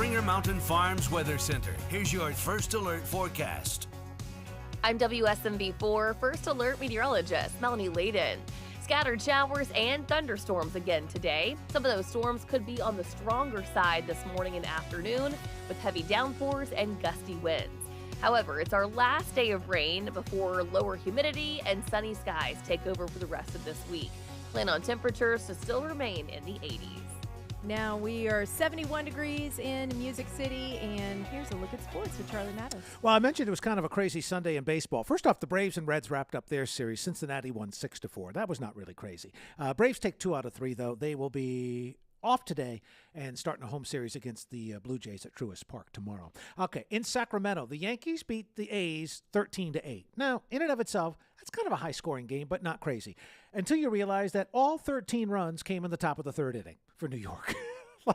Springer Mountain Farms Weather Center. Here's your First Alert forecast. I'm WSM4 First Alert meteorologist Melanie Layden. Scattered showers and thunderstorms again today. Some of those storms could be on the stronger side this morning and afternoon with heavy downpours and gusty winds. However, it's our last day of rain before lower humidity and sunny skies take over for the rest of this week. Plan on temperatures to still remain in the 80s. Now we are 71 degrees in Music City, and here's a look at sports with Charlie Mattis. Well, I mentioned it was kind of a crazy Sunday in baseball. First off, the Braves and Reds wrapped up their series. Cincinnati won 6-4. That was not really crazy. Braves take 2 out of 3, though. They will be off today and starting a home series against the Blue Jays at Truist Park tomorrow. Okay, in Sacramento, the Yankees beat the A's 13-8. Now, in and of itself, that's kind of a high-scoring game, but not crazy. Until you realize that all 13 runs came in the top of the third inning for New York.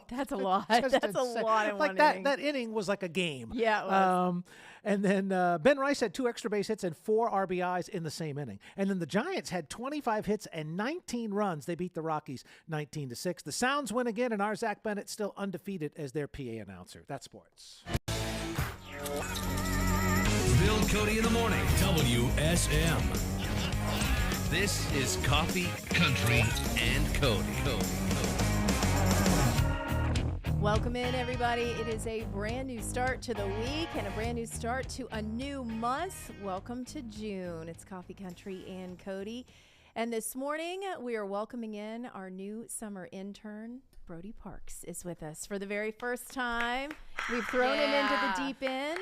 That's a lot. That's a lot in one inning. That inning was like a game. Yeah, it was. And then Ben Rice had 2 extra base hits and 4 RBIs in the same inning. And then the Giants had 25 hits and 19 runs. They beat the Rockies 19-6. The Sounds win again, and our Zach Bennett still undefeated as their PA announcer. That's sports. Bill Cody in the morning. WSM. This is Coffee, Country, and Cody. Welcome in, everybody. It is a brand new start to the week and a brand new start to a new month. Welcome to June. It's Coffee Country and Cody. And this morning, we are welcoming in our new summer intern. Brody Parks is with us for the very first time. We've thrown him into the deep end.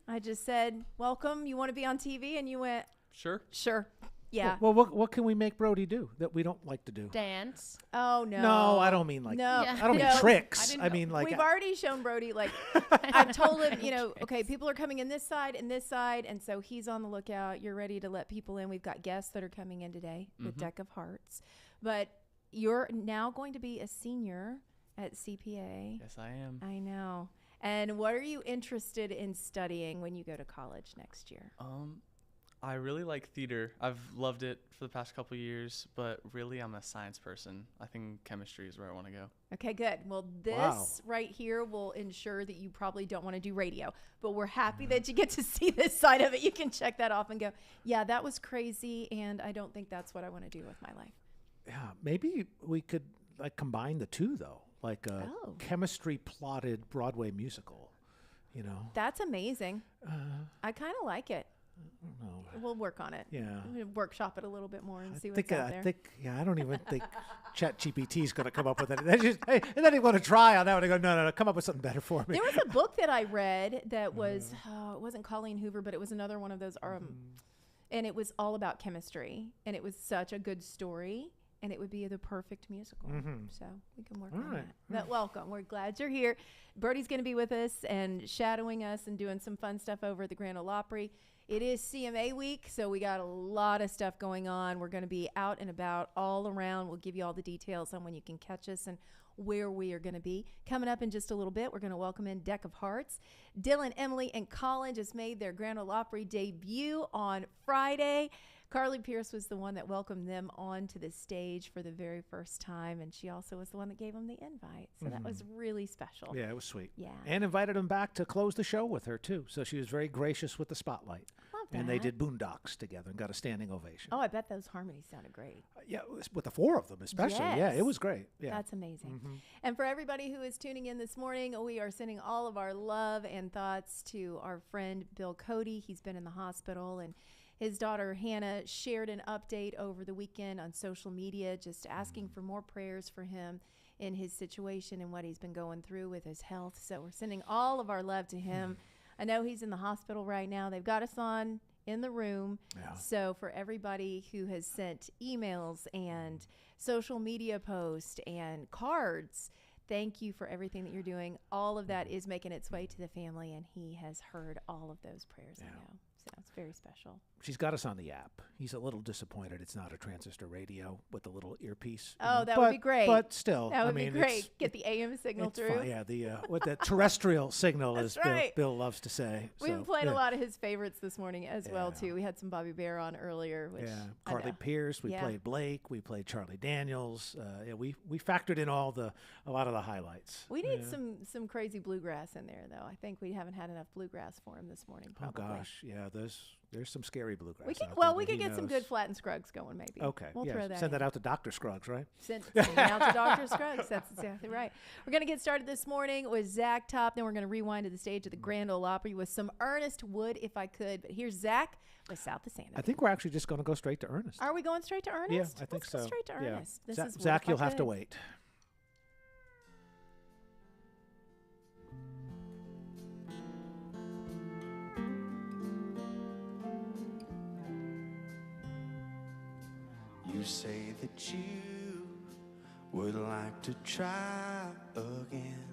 I just said, welcome. You want to be on TV? And you went, Sure. Yeah. Well, what can we make Brody do that we don't like to do? Dance. Oh, no. No, I don't mean like Yeah. I don't mean tricks. I mean like we've already shown Brody, like, I've told him, okay, people are coming in this side and this side, and so he's on the lookout. You're ready to let people in. We've got guests that are coming in today with Deck of Hearts. But you're now going to be a senior at CPA. Yes, I am. I know. And what are you interested in studying when you go to college next year? I really like theater. I've loved it for the past couple of years, but really I'm a science person. I think chemistry is where I want to go. Okay, good. Well, this right here will ensure that you probably don't want to do radio, but we're happy that you get to see this side of it. You can check that off and go, yeah, that was crazy, and I don't think that's what I want to do with my life. Yeah, maybe we could like combine the two though, like a chemistry plotted Broadway musical. That's amazing. I kind of like it. No. We'll work on it. Yeah. We'll workshop it a little bit more and see what's out there. I don't even think ChatGPT is going to come up with it. And then they want to try on that one. They go, no, come up with something better for me. There was a book that I read that was, it wasn't Colleen Hoover, but it was another one of those, and it was all about chemistry, and it was such a good story, and it would be the perfect musical. So we can work on that. But welcome. We're glad you're here. Brody's going to be with us and shadowing us and doing some fun stuff over at the Grand Ole Opry. It is CMA week, so we got a lot of stuff going on. We're going to be out and about all around. We'll give you all the details on when you can catch us and where we are going to be. Coming up in just a little bit, we're going to welcome in Deck of Hearts. Dylan, Emily, and Colin just made their Grand Ole Opry debut on Friday. Carly Pierce was the one that welcomed them onto the stage for the very first time, and she also was the one that gave them the invite. So that was really special. Yeah, it was sweet. Yeah. And invited them back to close the show with her, too. So she was very gracious with the spotlight. Love that. And they did Boondocks together and got a standing ovation. Oh, I bet those harmonies sounded great. Yeah, with the 4 of them especially. Yes. Yeah, it was great. Yeah. That's amazing. And for everybody who is tuning in this morning, we are sending all of our love and thoughts to our friend Bill Cody. He's been in the hospital, and his daughter Hannah shared an update over the weekend on social media, just asking for more prayers for him in his situation and what he's been going through with his health. So we're sending all of our love to him. I know he's in the hospital right now. They've got us on in the room. Yeah. So for everybody who has sent emails and social media posts and cards, thank you for everything that you're doing. All of that is making its way to the family, and he has heard all of those prayers, I know. So it's very special. She's got us on the app. He's a little disappointed it's not a transistor radio with the little earpiece. Oh, that would be great. But still, That would I mean, be great. Get the AM signal it's through. fine. Yeah, what the terrestrial signal That's is. right. Bill loves to say. We've So, been playing yeah. a lot of his favorites this morning as well Yeah. too. We had some Bobby Bear on earlier, which Yeah, I Carly know. Pierce. We Yeah. played Blake. We played Charlie Daniels. Yeah, we factored in a lot of the highlights. We need Yeah. some crazy bluegrass in there though. I think we haven't had enough bluegrass for him this morning. Oh Probably. gosh, yeah. There's some scary bluegrass. We could out well there we that could he get some knows. good Flat and Scruggs going maybe. Okay, We'll yeah. throw that Send in. that out to Dr. Scruggs, right? Send out to Dr. Scruggs. That's exactly right. We're going to get started this morning with Zach Top. Then we're going to rewind to the stage of the Grand Ole Opry with some Ernest Wood, if I could. But here's Zach with South of Santa. I think we're actually just going to go straight to Ernest. Are we going straight to Ernest? Yeah, I think Let's so. go straight to Yeah. Ernest. This Za- is Wood, Zach, if I you'll have to could. wait. You say that you would like to try again.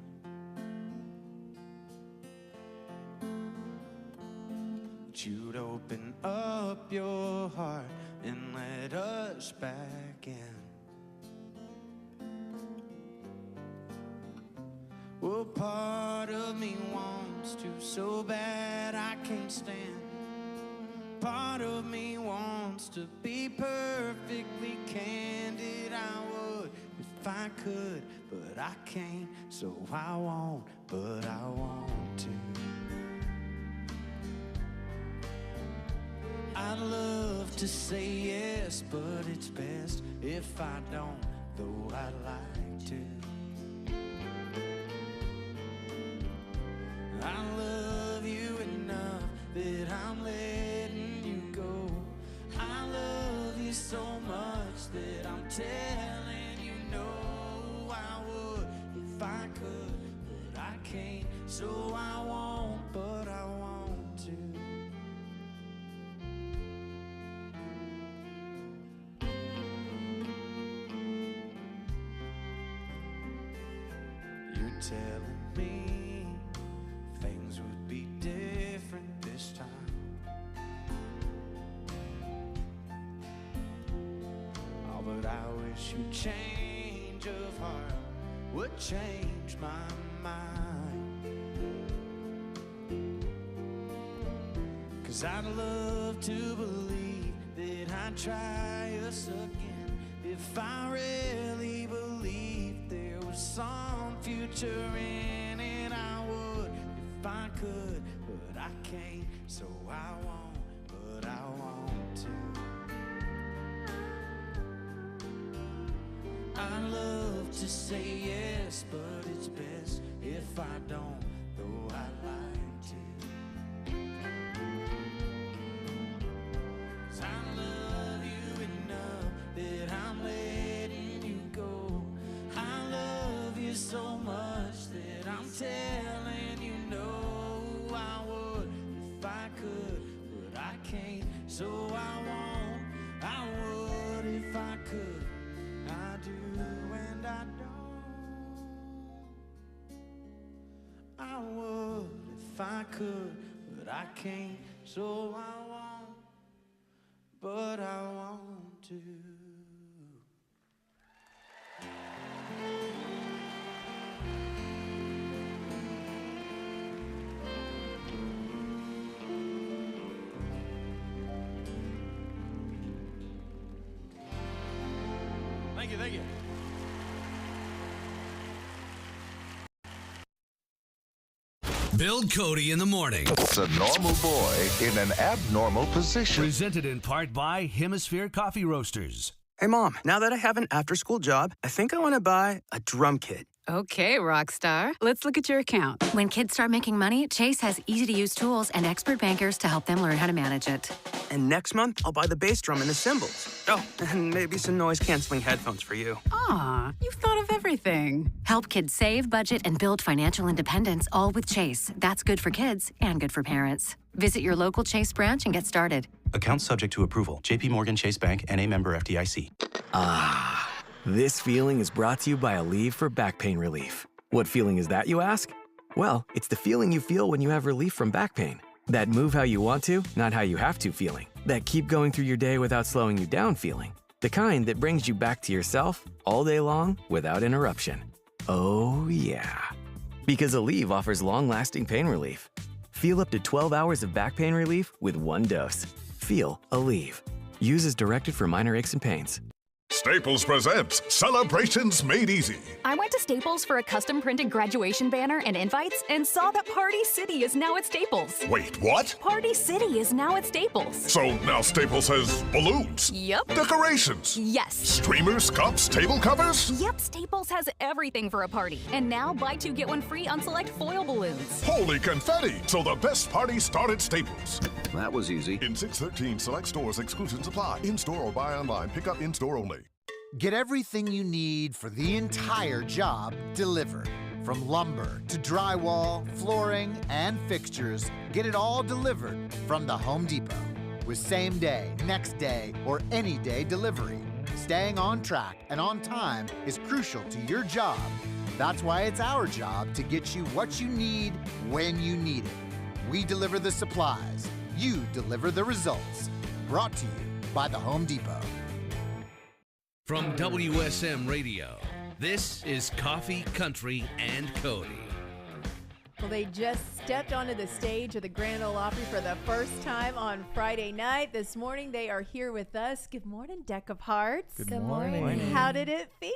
That you'd open up your heart and let us back in. Well, part of me wants to so bad I can't stand. Part of me wants to be perfectly candid. I would if I could, but I can't. So I won't, but I want to. I'd love to say yes, but it's best if I don't, though I'd like to. I love you enough that I'm letting you go. I love you so much that I'm telling you no. I would if I could, but I can't. So I won't, but I want to. You're telling me things would be different this time. Oh, but I wish you'd change of heart would change my mind. 'Cause I'd love to believe that I'd try us again if I really believed there was some future in it. I would if I could, but I can't. So I won't, but I want to. I love to say yes, but it's best if I don't, though I'd like to. 'Cause I love you enough that I'm letting you go. I love you so much that I'm telling you no. I would if I could, but I can't. So I won't. I would if I could. I do and I don't. I would if I could, but I can't. So I won't, but I want to. Thank you, thank you. Bill Cody in the morning. It's a normal boy in an abnormal position. Presented in part by Hemisphere Coffee Roasters. Hey, Mom, now that I have an after-school job, I think I want to buy a drum kit. Okay, Rockstar. Let's look at your account. When kids start making money, Chase has easy-to-use tools and expert bankers to help them learn how to manage it. And next month, I'll buy the bass drum and the cymbals. Oh, and maybe some noise-canceling headphones for you. Aw, you've thought of everything. Help kids save, budget, and build financial independence, all with Chase. That's good for kids and good for parents. Visit your local Chase branch and get started. Account subject to approval. JP Morgan Chase Bank, N.A. member FDIC. Ah, this feeling is brought to you by Aleve for back pain relief. What feeling is that, you ask? Well, it's the feeling you feel when you have relief from back pain. That move how you want to, not how you have to feeling. That keep going through your day without slowing you down feeling. The kind that brings you back to yourself all day long without interruption. Oh, yeah. Because Aleve offers long-lasting pain relief. Feel up to 12 hours of back pain relief with one dose. Feel Aleve. Use as directed for minor aches and pains. Staples presents Celebrations Made Easy. I went to Staples for a custom printed graduation banner and invites and saw that Party City is now at Staples. Wait, what? Party City is now at Staples. So now Staples has balloons? Yep. Decorations? Yes. Streamers, cups, table covers? Yep, Staples has everything for a party. And now buy two, get one free on select foil balloons. Holy confetti! So the best party started at Staples. That was easy. In 613 select stores, exclusions apply. In-store or buy online. Pick up in-store only. Get everything you need for the entire job delivered. From lumber to drywall, flooring, and fixtures, get it all delivered from the Home Depot. With same day, next day, or any day delivery. Staying on track and on time is crucial to your job. That's why it's our job to get you what you need when you need it. We deliver the supplies. You deliver the results. Brought to you by the Home Depot. From WSM Radio, this is Coffee, Country, and Cody. Well, they just stepped onto the stage of the Grand Ole Opry for the first time on Friday night. This morning, they are here with us. Good morning, Deck of Hearts. Good morning. How did it feel?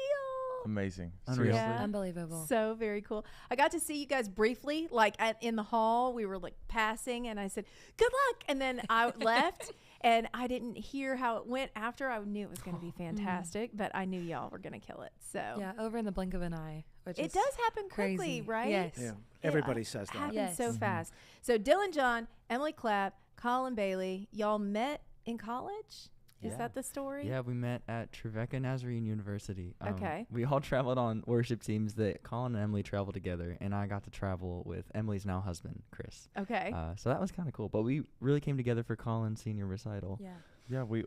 Amazing. Unreal. Seriously. Unbelievable. So very cool. I got to see you guys briefly, like in the hall. We were like passing, and I said, "Good luck," and then I left. And I didn't hear how it went after. I knew it was going to be fantastic, but I knew y'all were going to kill it. So yeah, over in the blink of an eye. Which it is does happen quickly, crazy. right? Yes. Yeah. Everybody says that. Happens Yes. so fast. So Dylan John, Emily Clapp, Colin Bailey, y'all met in college? Is that the story? Yeah, we met at Trevecca Nazarene University. Okay. We all traveled on worship teams that Colin and Emily traveled together, and I got to travel with Emily's now husband, Chris. Okay. So that was kind of cool. But we really came together for Colin's senior recital. Yeah. Yeah, we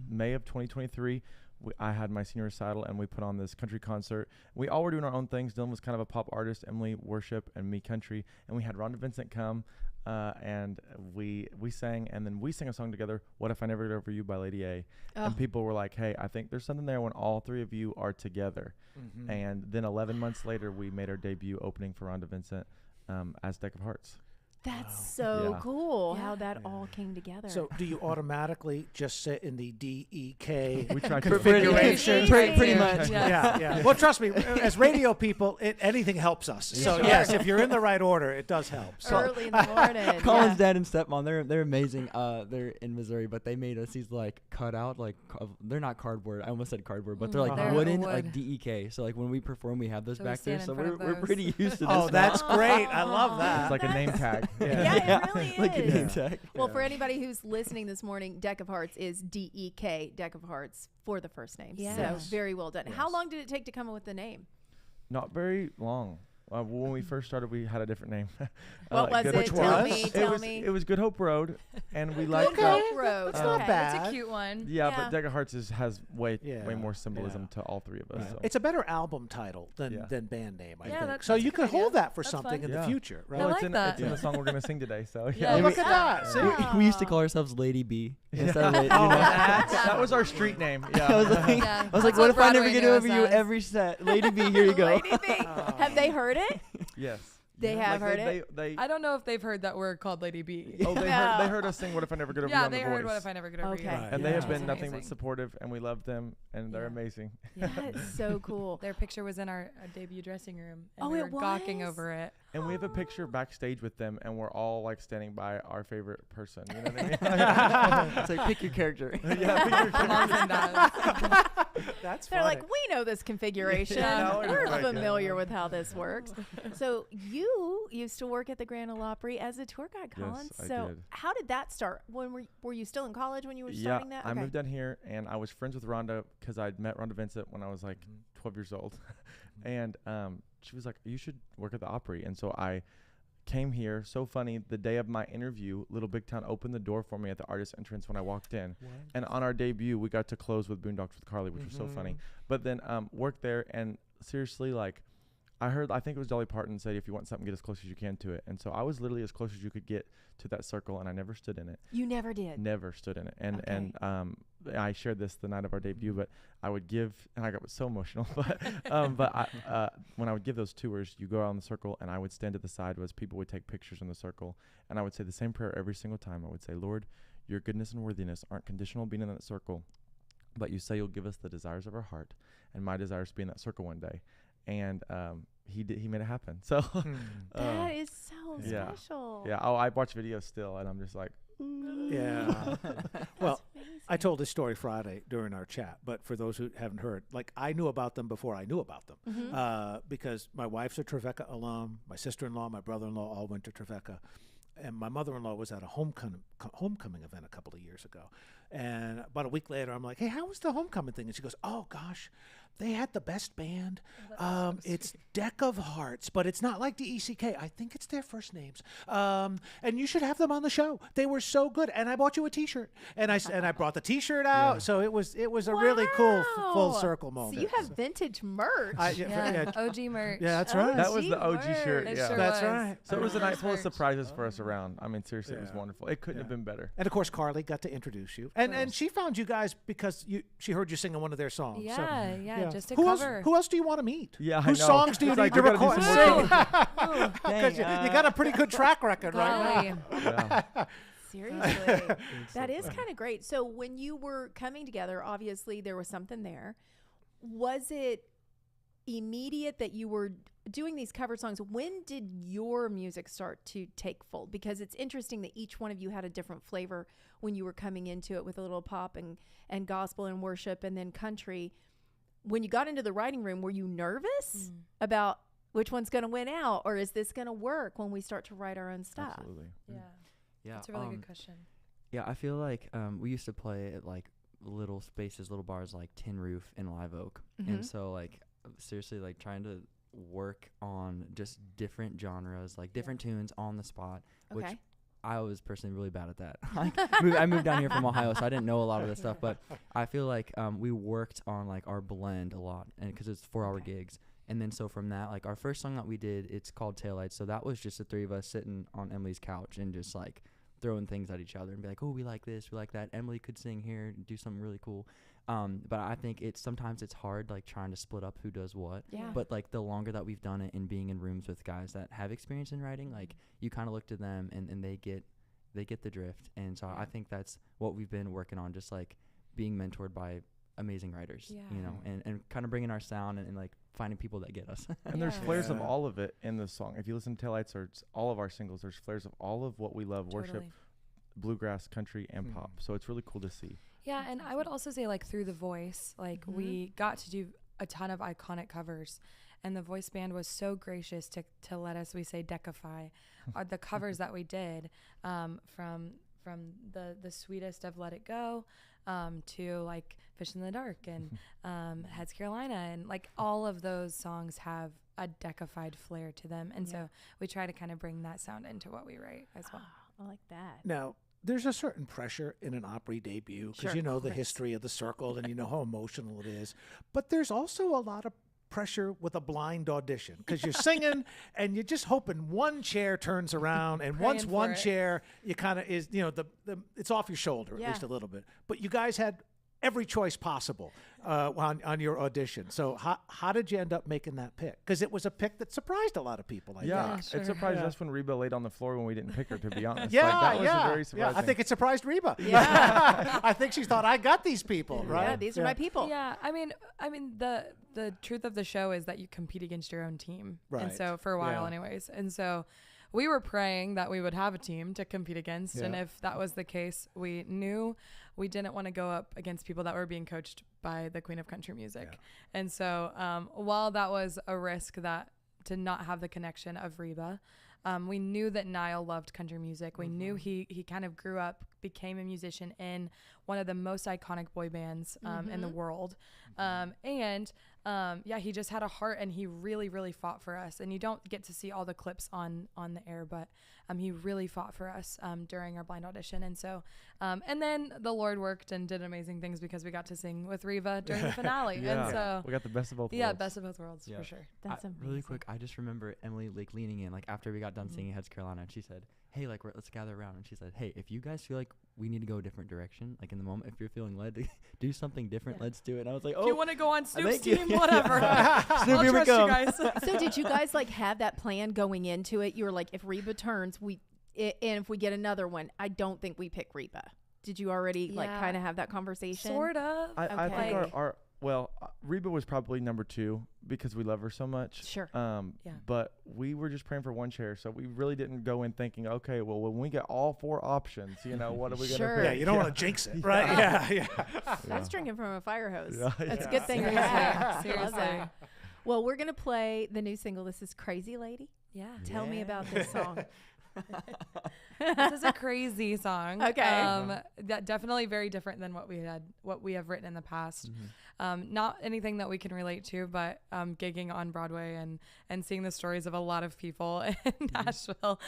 May of 2023, I had my senior recital, and we put on this country concert. We all were doing our own things. Dylan was kind of a pop artist, Emily worship, and me country. And we had Rhonda Vincent come, and we sang, and then we sang a song together, "What If I Never Get Over You" by Lady A. And people were like, "Hey, I think there's something there when all three of you are together." Mm-hmm. And then 11 months later, we made our debut opening for Rhonda Vincent as Deck of Hearts. That's so Yeah. cool how that all came together. So do you automatically just sit in the DEK We try to. configuration? Pretty much. Yeah. Well, trust me, as radio people, anything helps us. So yes, if you're in the right order, it does help. So early in the morning. Colin's dad and stepmom, they're amazing. They're in Missouri, but they made us these like cut out, like they're not cardboard. I almost said cardboard, but they're like They're wooden, wood. like DEK. So like when we perform, we have those So we back there. stand in So front we're of pretty those. used to this. Oh, now. that's great. I love that. It's like a name tag. Yeah, it really like a is. name tag. Well, for anybody who's listening this morning, Deck of Hearts is DEK, Deck of Hearts for the first name. Yes. So very well done. How long did it take to come up with the name? Not very long. When we first started, we had a different name. What was Good it? Hope Tell Road. me, It tell was- me. It was Good Hope Road, and we liked Good Hope Road. It's not Okay. bad. It's a cute one. Yeah, but Deck of Hearts has way Yeah, more symbolism yeah. to all three of us. Right. So. It's a better album title than Yeah. band name, I Yeah, think. that's- So that's you a could good idea. hold that for That's something fun. in the future, right? Well, I it's like in, that. it's in the song we're gonna sing today. So Yeah. Oh, look at that. See? We used to call ourselves Lady B. Instead of Lady, Oh, that was our street name. Yeah. I was like, Yeah. I was like, That's what if I never Broadway get knew over us you as. every set? Lady B, here you go. Lady B. Have they heard it? Yes. They have heard it. They I don't know if they've heard that we're called Lady B. oh they No. heard they heard us sing "What If I Never Get Over You" Yeah, on they The heard Voice. What If I Never Get Over You. Okay. Right. And they Yeah. have Which is been nothing but amazing. supportive, and we love them, and they're Yeah. amazing. Yeah, it's so cool. Their picture was in our debut dressing room. And Oh, we it were gawking was? over it. And we have a picture backstage with them, and we're all like standing by our favorite person. You know what I mean? It's like, pick your character. Yeah, pick your character. Moms and dads. That's They're funny. like, we know this configuration. Yeah. No, We're right, familiar with how this works. So you used to work at the Grand Ole Opry as a tour guide, Colin. Yes, I so did. how did that start? When were you still in college when you were Yeah, starting that? I Okay. moved down here, and I was friends with Rhonda because I'd met Rhonda Vincent when I was like 12 years old, and she was like, "You should work at the Opry," and so I came here. So funny, the day of my interview, Little Big Town opened the door for me at the artist entrance when I walked in, and on our debut, we got to close with Boondocks with Carly, which was so funny. But then worked there, and seriously, like, I think it was Dolly Parton said, if you want something, get as close as you can to it. And so I was literally as close as you could get to that circle, and I never stood in it. You never did? Never stood in it. And I shared this the night of our debut, but I would give, and I got so emotional, but when I would give those tours, you go around the circle, and I would stand to the side as people would take pictures in the circle, and I would say the same prayer every single time. I would say, Lord, your goodness and worthiness aren't conditional being in that circle, but you say you'll give us the desires of our heart, and my desire is to be in that circle one day. And he made it happen. So that is so special. Yeah. Oh, I watch videos still, and I'm just like, yeah. Well, I told this story Friday during our chat, but for those who haven't heard, like, I knew about them before I knew about them, because my wife's a Trevecca alum, my sister-in-law, my brother-in-law all went to Trevecca, and my mother-in-law was at a homecoming event a couple of years ago. And about a week later, I'm like, hey, how was the homecoming thing? And she goes, oh, gosh, they had the best band. It's Deck of Hearts, but it's not like the ECK. I think it's their first names. And you should have them on the show. They were so good. And I bought you a T-shirt. And I brought the T-shirt out. Yeah. So it was a really cool full circle moment. So you have vintage merch. OG merch. Yeah, that's right. That was the OG shirt. Yeah, sure that's right. So it was a night full of surprises for us around. I mean, seriously, it was wonderful. It couldn't have been better. And of course, Carly got to introduce you. And she found you guys because she heard you singing one of their songs. Yeah, just a who cover. Who else do you want to meet? Yeah, whose I know. songs do you need to record? Because you got a pretty good track record, right? Seriously, that is kind of great. So when you were coming together, obviously there was something there. Was it immediate that you were doing these cover songs? When did your music start to take fold? Because it's interesting that each one of you had a different flavor when you were coming into it, with a little pop and gospel and worship and then country. When you got into the writing room, were you nervous about which one's going to win out, or is this going to work when we start to write our own stuff? Absolutely. Yeah. That's a really good question. Yeah, I feel like we used to play at like little spaces, little bars like Tin Roof and Live Oak. And so like seriously, like trying to work on just different genres, like different tunes on the spot, which I was personally really bad at that. I moved down here from Ohio, so I didn't know a lot of this stuff, but I feel like we worked on like our blend a lot, and because it's 4-hour gigs. And then so from that, like our first song that we did, it's called Taillights. So that was just the three of us sitting on Emily's couch and just like throwing things at each other and be like, oh, we like this, we like that. Emily could sing here and do something really cool. But I think sometimes it's hard, like trying to split up who does what. Yeah. But like the longer that we've done it and being in rooms with guys that have experience in writing, like you kind of look to them and they get the drift. And so I think that's what we've been working on, just like being mentored by amazing writers, you know, and kind of bringing our sound and like finding people that get us. And there's flares of all of it in the song. If you listen to Taillights or all of our singles, there's flares of all of what we love, worship, bluegrass, country, and pop. So it's really cool to see. Yeah, and I would also say like through The Voice, like we got to do a ton of iconic covers, and the Voice band was so gracious to let us, we say, deckify the covers that we did, from the sweetest of Let It Go to like Fish in the Dark and Heads Carolina, and like all of those songs have a deckified flair to them, and so we try to kind of bring that sound into what we write as well. I like that. Now, there's a certain pressure in an Opry debut because you know the history of the circle and you know how emotional it is. But there's also a lot of pressure with a blind audition because you're singing and you're just hoping one chair turns around, and once one chair, you kind of is, you know, the it's off your shoulder at least a little bit. But you guys had every choice possible on your audition. So how did you end up making that pick? Because it was a pick that surprised a lot of people. I think. It surprised us when Reba laid on the floor when we didn't pick her, to be honest. That was very surprising. I think it surprised Reba. I think she thought, I got these people, right? Yeah, these are my people. Yeah, I mean the truth of the show is that you compete against your own team. Right. And so for a while anyways. And so we were praying that we would have a team to compete against. And if that was the case, we knew we didn't want to go up against people that were being coached by the Queen of Country Music. And so while that was a risk that to not have the connection of Reba, we knew that Niall loved country music. We knew he kind of grew up, became a musician in one of the most iconic boy bands in the world. And yeah, he just had a heart, and he really, really fought for us. And you don't get to see all the clips on the air, but he really fought for us during our blind audition. And so, and then the Lord worked and did amazing things because we got to sing with Reva during the finale. Yeah. And so we got the best of both worlds. Yeah, best of both worlds for sure. That's amazing. Really quick, I just remember Emily like leaning in, like after we got done singing Heads Carolina, and she said, "Hey, like let's gather around." And she said, "Hey, if you guys feel like we need to go a different direction, like in the moment, if you're feeling led to do something different, let's do it." And I was like, "Oh, if you want to go on Snoop's thank you." team, whatever. Snoop, I'll here we trust you come. guys. So did you guys like have that plan going into it? You were like, if Reba turns, and if we get another one, I don't think we pick Reba. Did you already like Yeah. kind of have that conversation? Sort of. I think Reba was probably number 2 because we love her so much. Sure. Yeah. But we were just praying for one chair, so we really didn't go in thinking, okay, well, when we get all 4 options, what are we Sure. gonna pick? Yeah, you don't want to jinx it, right? Yeah. That's drinking from a fire hose. Yeah. That's a Yeah. good thing to have. Seriously. Love that. Well, we're gonna play the new single. This is "Crazy Lady." Yeah. Tell me about this song. This is a crazy song. Okay. That definitely very different than what we have written in the past. Not anything that we can relate to, but gigging on Broadway and seeing the stories of a lot of people in Nashville.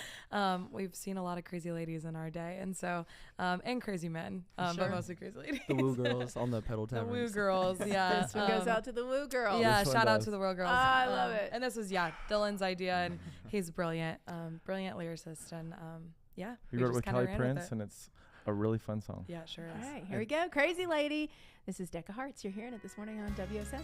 We've seen a lot of crazy ladies in our day, and so and crazy men, but mostly crazy ladies. The Woo Girls on the pedal The taverns. Woo Girls, yeah. This one goes out to the Woo Girls. Yeah, This shout one out does. to the Woo Girls. I love it. And this was Dylan's idea, and he's brilliant, brilliant lyricist, and yeah. We we wrote it just with kinda Kelly ran with Prince, it. and it's a really fun song. Yeah, it sure is. All right, here we go. "Crazy Lady." This is Decca Hearts. You're hearing it this morning on WSM.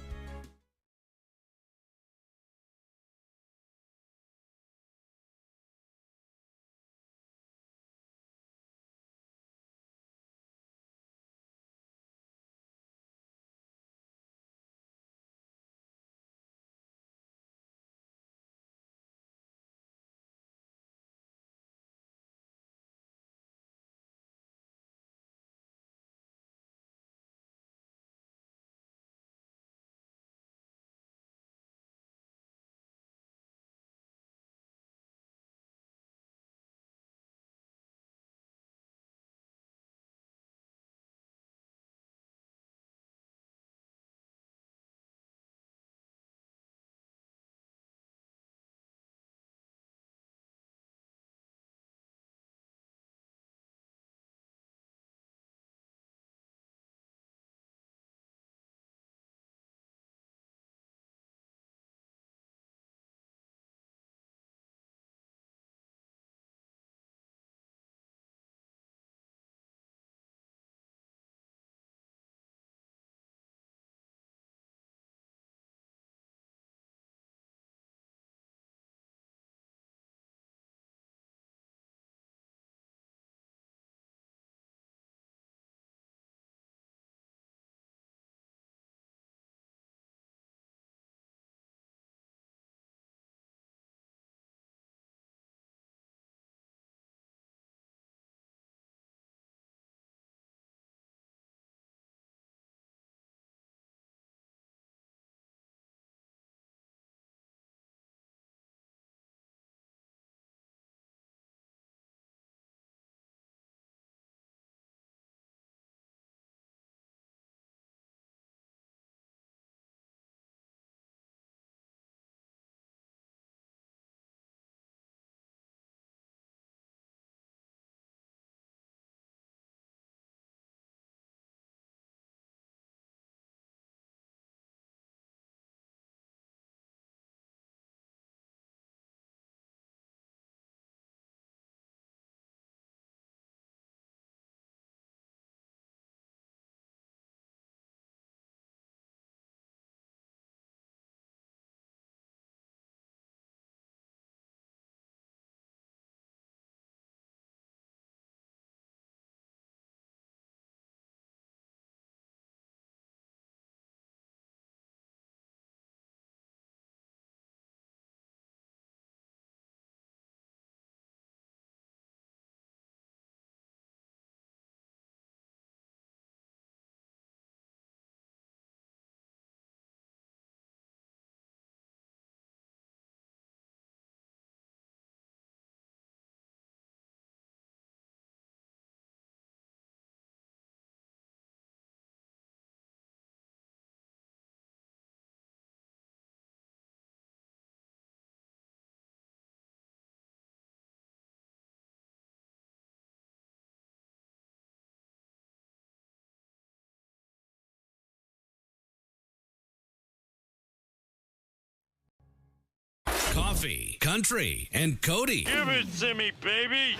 Coffee, Country, and Cody. Give it to me, baby.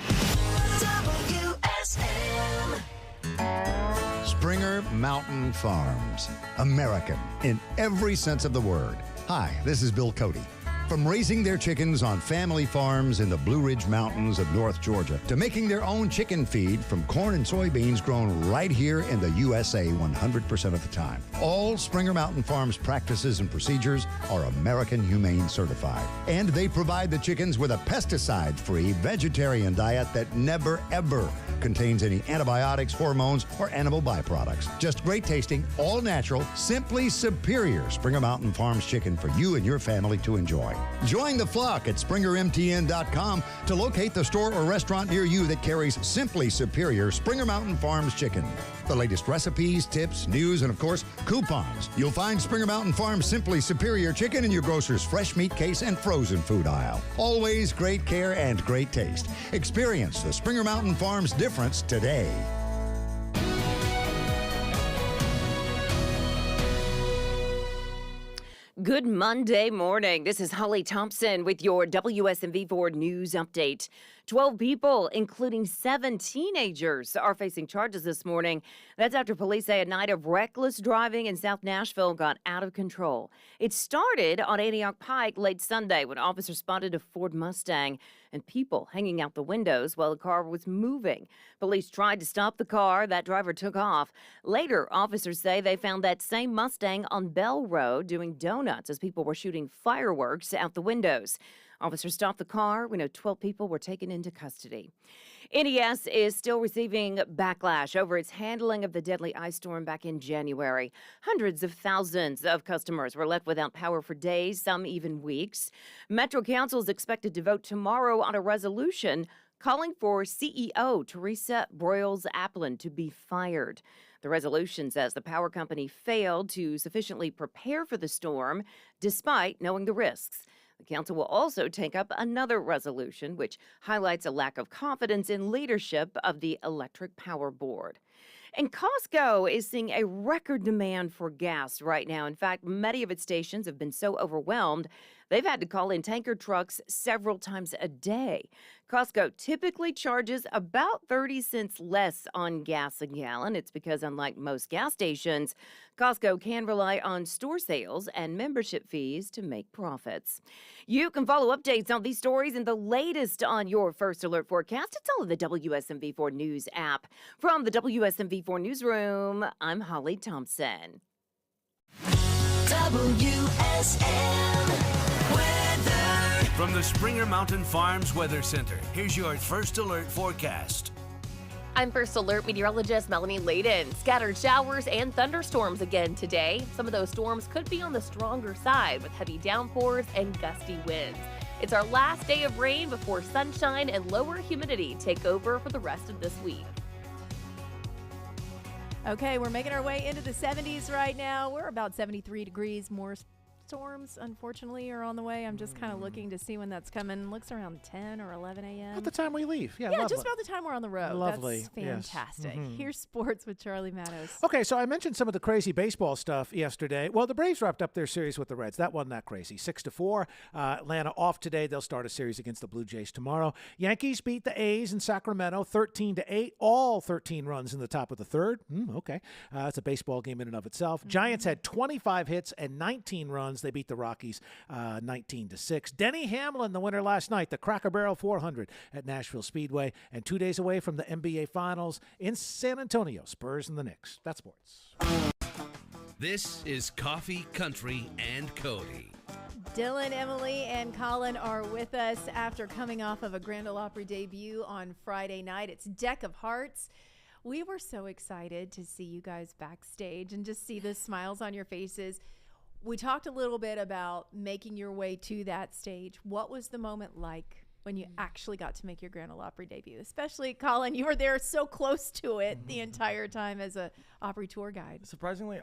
WSM. Springer Mountain Farms. American in every sense of the word. Hi, this is Bill Cody. From raising their chickens on family farms in the Blue Ridge Mountains of North Georgia to making their own chicken feed from corn and soybeans grown right here in the USA 100% of the time. All Springer Mountain Farms practices and procedures are American Humane certified. And they provide the chickens with a pesticide-free vegetarian diet that never, ever contains any antibiotics, hormones, or animal byproducts. Just great tasting, all natural, simply superior Springer Mountain Farms chicken for you and your family to enjoy. Join the flock at SpringerMTN.com to locate the store or restaurant near you that carries simply superior Springer Mountain Farms chicken. The latest recipes, tips, news, and of course, coupons. You'll find Springer Mountain Farms Simply Superior Chicken in your grocer's fresh meat case and frozen food aisle. Always great care and great taste. Experience the Springer Mountain Farms difference today. Good Monday morning. This is Holly Thompson with your WSMV4 News Update. 12 people, including 7 teenagers, are facing charges this morning. That's after police say a night of reckless driving in South Nashville got out of control. It started on Antioch Pike late Sunday when officers spotted a Ford Mustang and people hanging out the windows while the car was moving. Police tried to stop the car. That driver took off. Later, officers say they found that same Mustang on Bell Road doing donuts as people were shooting fireworks out the windows. Officers stopped the car. We know 12 people were taken into custody. NES is still receiving backlash over its handling of the deadly ice storm back in January. Hundreds of thousands of customers were left without power for days, some even weeks. Metro Council is expected to vote tomorrow on a resolution calling for CEO Teresa Broyles-Applin to be fired. The resolution says the power company failed to sufficiently prepare for the storm despite knowing the risks. The council will also take up another resolution, which highlights a lack of confidence in leadership of the Electric Power Board. And Costco is seeing a record demand for gas right now. In fact, many of its stations have been so overwhelmed, they've had to call in tanker trucks several times a day. Costco typically charges about 30 cents less on gas a gallon. It's because, unlike most gas stations, Costco can rely on store sales and membership fees to make profits. You can follow updates on these stories and the latest on your First Alert forecast. It's all in the WSMV4 News app. From the WSMV4 Newsroom, I'm Holly Thompson. WSM weather. From the Springer Mountain Farms Weather Center, here's your First Alert forecast. I'm First Alert meteorologist Melanie Layden. Scattered showers and thunderstorms again today. Some of those storms could be on the stronger side with heavy downpours and gusty winds. It's our last day of rain before sunshine and lower humidity take over for the rest of this week. Okay, we're making our way into the 70s right now. We're about 73 degrees. More storms, unfortunately, are on the way. I'm just kind of looking to see when that's coming. Looks around 10 or 11 a.m. At the time we leave. Yeah, just about the time we're on the road. Lovely. That's fantastic. Yes. Mm-hmm. Here's sports with Charlie Matos. Okay, so I mentioned some of the crazy baseball stuff yesterday. Well, the Braves wrapped up their series with the Reds. That wasn't that crazy. 6-4. Atlanta off today. They'll start a series against the Blue Jays tomorrow. Yankees beat the A's in Sacramento 13-8. All 13 runs in the top of the third. Okay. It's a baseball game in and of itself. Mm-hmm. Giants had 25 hits and 19 runs. They beat the Rockies 19-6. Denny Hamlin, the winner last night, the Cracker Barrel 400 at Nashville Speedway. And 2 days away from the NBA Finals in San Antonio, Spurs and the Knicks. That's sports. This is Coffee, Country, and Cody. Dylan, Emily, and Colin are with us after coming off of a Grand Ole Opry debut on Friday night. It's Deck of Hearts. We were so excited to see you guys backstage and just see the smiles on your faces. We talked a little bit about making your way to that stage. What was the moment like when you actually got to make your Grand Ole Opry debut? Especially, Colin, you were there so close to it the entire time as a Opry tour guide. Surprisingly,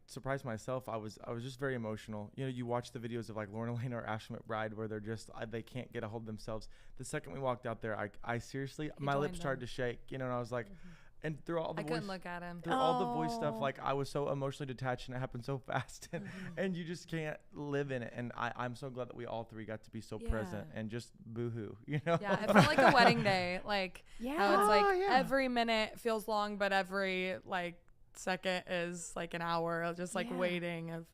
surprised myself. I was just very emotional. You know, you watch the videos of like Lauren Elena or Ashley McBride where they're just they can't get a hold of themselves. The second we walked out there, I seriously, my lips started to shake. You know, and I was like, And through all the I couldn't look at him. Through all the voice stuff, like I was so emotionally detached and it happened so fast, and, and you just can't live in it. And I'm so glad that we all three got to be so present and just boohoo, you know? Yeah, it felt like a wedding day. Like how it's like yeah. every minute feels long, but every like second is like an hour of just like waiting of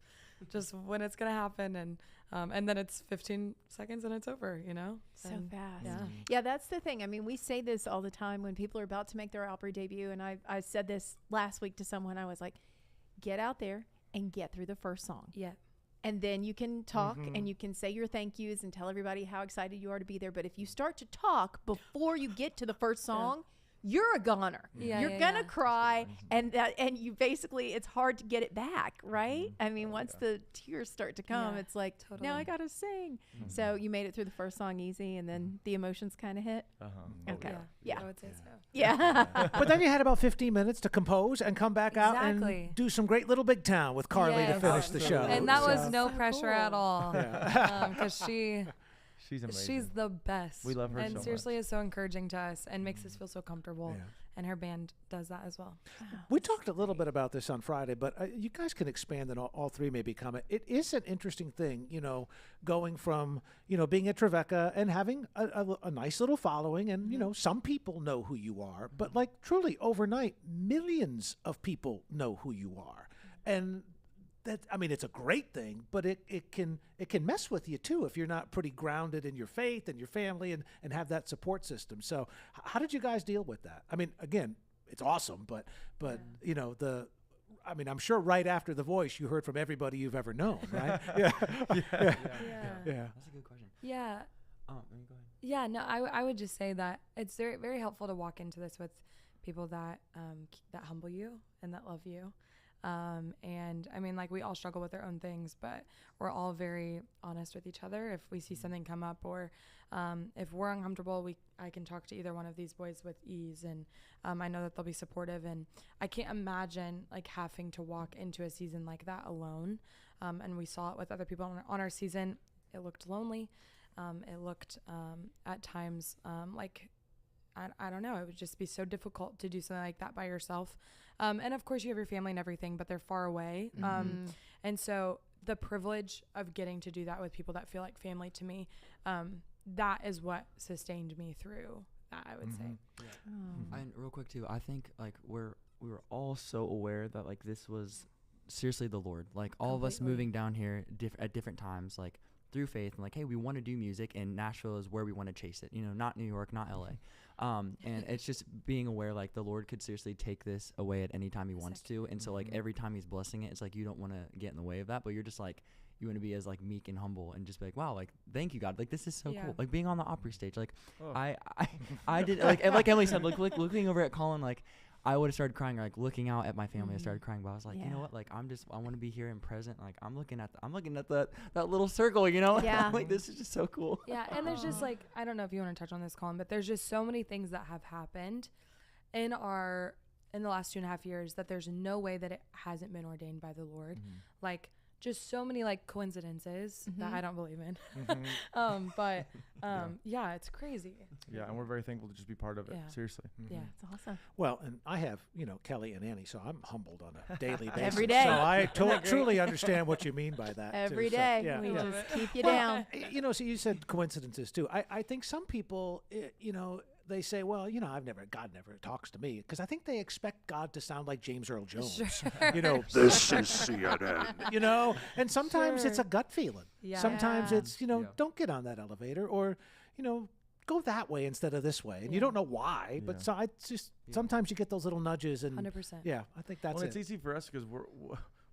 just when it's gonna happen, and then it's 15 seconds and it's over, you know? So And, fast. Yeah. Yeah, that's the thing. I mean, we say this all the time when people are about to make their Opry debut. And I said this last week to someone. I was like, get out there and get through the first song. Yeah. And then you can talk and you can say your thank yous and tell everybody how excited you are to be there. But if you start to talk before you get to the first song, you're a goner. Yeah, you're gonna cry, and you basically, it's hard to get it back, right? I mean, once the tears start to come, it's like, now I gotta sing. So you made it through the first song easy, and then the emotions kind of hit. Okay. Yeah. I would say so. Yeah. But then you had about 15 minutes to compose and come back out Exactly. and do some great Little Big Town with Carly to finish the show. And that was So- no pressure at all. Because She's amazing. She's the best. We love her and so seriously is so encouraging to us and makes us feel so comfortable. And her band does that as well. We talked a little bit about this on Friday, but you guys can expand and all three maybe comment. It is an interesting thing, you know, going from, you know, being at Trevecca and having a nice little following, and, you know, some people know who you are, but like truly overnight, millions of people know who you are. And that, I mean, it's a great thing, but it can mess with you too if you're not pretty grounded in your faith and your family and have that support system. So how did you guys deal with that? I mean, again, it's awesome, but you know, I'm sure right after The Voice you heard from everybody you've ever known, right? Yeah. Yeah. That's a good question. Yeah. Go ahead. Yeah, no, I would just say that it's very, very helpful to walk into this with people that that humble you and that love you. And I mean, like, we all struggle with our own things, but we're all very honest with each other. If we see something come up, or if we're uncomfortable, I can talk to either one of these boys with ease, and I know that they'll be supportive. And I can't imagine like having to walk into a season like that alone. And we saw it with other people on our season. It looked lonely. It looked at times like, I don't know, it would just be so difficult to do something like that by yourself. And of course you have your family and everything, but they're far away. And so the privilege of getting to do that with people that feel like family to me, that is what sustained me through that, I would say. And real quick too, I think like we were all so aware that like this was seriously the Lord. Like all of us moving down here at different times, like through faith, and like, hey, we want to do music, and Nashville is where we want to chase it, you know, not New York, not LA. And it's just being aware like the Lord could seriously take this away at any time he wants to. And so like every time he's blessing it, it's like you don't want to get in the way of that, but you're just like, you want to be as like meek and humble and just be like, wow, like thank you God, like this is so cool. Like being on the Opry stage, like I did like, and like Emily said, like looking over at Colin, like I would have started crying, or like looking out at my family, I started crying, but I was like, you know what, like I want to be here and present. Like I'm looking at that little circle, you know? Like this is just so cool. Yeah. And there's just like, I don't know if you want to touch on this, Colin, but there's just so many things that have happened in the last 2.5 years that there's no way that it hasn't been ordained by the Lord. Like just so many like coincidences that I don't believe in. But yeah, it's crazy. Yeah, and we're very thankful to just be part of it. Seriously. Yeah, it's awesome. Well, and I have, you know, Kelly and Annie, so I'm humbled on a daily basis. Every day. So I truly understand what you mean by that. Every too. day. So, yeah, We yeah. just keep you down. You know, so you said coincidences too. I think some people, you know, they say, well, you know, God never talks to me, because I think they expect God to sound like James Earl Jones. You know, this is CNN. You know, and sometimes it's a gut feeling. Yeah. Sometimes it's, you know, don't get on that elevator, or, you know, go that way instead of this way. And you don't know why, but so it's just sometimes you get those little nudges. And 100%. Yeah, I think that's It's easy for us because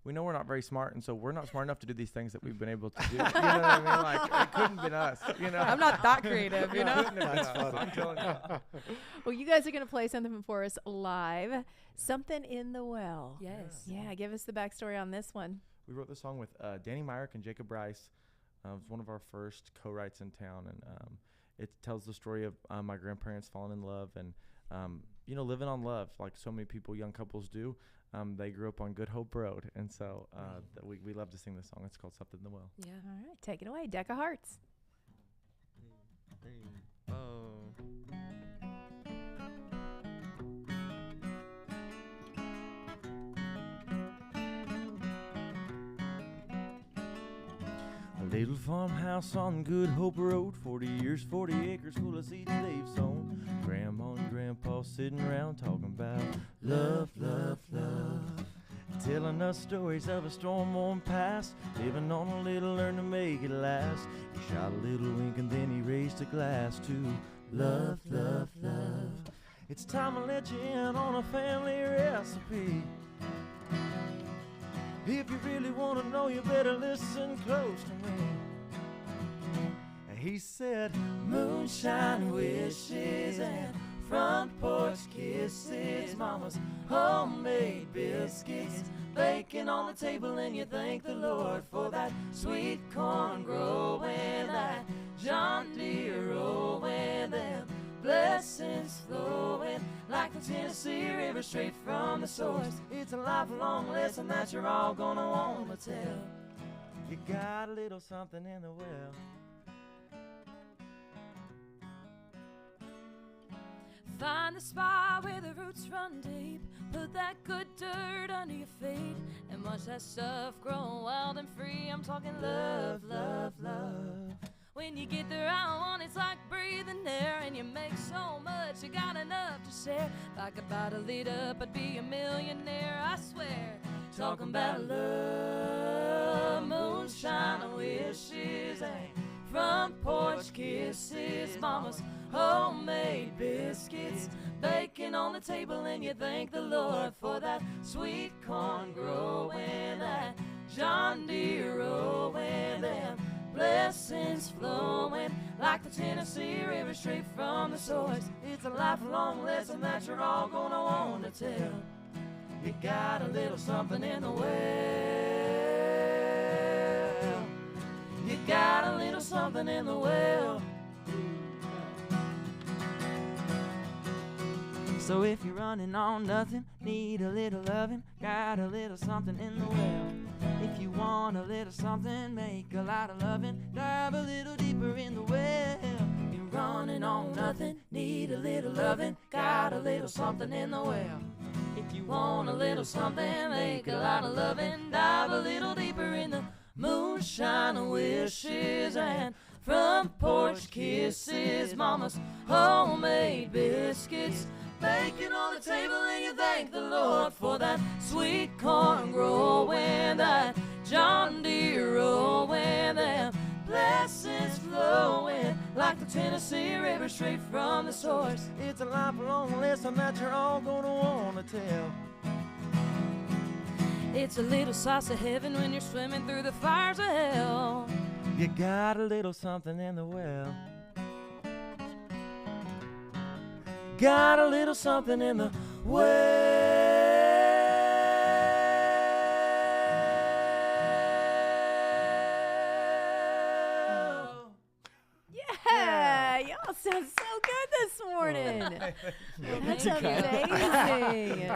we know we're not very smart, and so we're not smart enough to do these things that we've been able to do. You know what I mean? Like, it couldn't have been us, you know? I'm not that creative, you know? That's funny. I'm telling you. Well, you guys are going to play something for us live. Something in the Well. Yes. Yeah, give us the backstory on this one. We wrote this song with Danny Myrick and Jacob Rice. It was one of our first co-writes in town, and it tells the story of my grandparents falling in love and, you know, living on love like so many people, young couples do. They grew up on Good Hope Road, and so we love to sing this song. It's called Something in the Well. Yeah. All right, take it away. Deck of Hearts. Little farmhouse on Good Hope Road, 40 years, 40 acres full of seeds they've sown. Grandma and Grandpa sitting around talking about love, love, love. Telling us stories of a storm-worn past, living on a little, learn to make it last. He shot a little wink and then he raised a glass to love, love, love. It's time to let you in on a family recipe. If you really want to know, you better listen close to me. He said, moonshine wishes and front porch kisses, mama's homemade biscuits, bacon on the table, and you thank the Lord for that sweet corn growing, that John Deere rolling, them blessings flowing like the Tennessee River straight from the source. It's a lifelong lesson that you're all gonna want to tell. You got a little something in the well. Find the spot where the roots run deep. Put that good dirt under your feet and watch that stuff grow wild and free. I'm talking love, love, love. When you get there, I want it's like breathing air, and you make so much, you got enough to share. If I could buy the lead up, I'd be a millionaire, I swear. Talking about love, moonshine wishes, and front porch kisses, mama's homemade biscuits, bacon on the table, and you thank the Lord for that sweet corn growing, that John Deere rolling, them blessings flowing like the Tennessee River straight from the source. It's a lifelong lesson that you're all gonna want to tell. You got a little something in the well. You got a little something in the well. So if you're running on nothing, need a little loving, got a little something in the well. If you want a little something, make a lot of loving, dive a little deeper in the well. You're running on nothing, need a little loving, got a little something in the well. If you want a little something, make a lot of loving, dive a little deeper in the moonshine wishes and front porch kisses, mama's homemade biscuits, bacon on the table, and you thank the Lord for that sweet corn growing, that John Deere rolling, them blessings flowing like the Tennessee River straight from the source. It's a lifelong lesson that you're all gonna wanna tell. It's a little sauce of heaven when you're swimming through the fires of hell. You got a little something in the well. Got a little something in the well. Yeah, y'all sound so good this morning. That's amazing.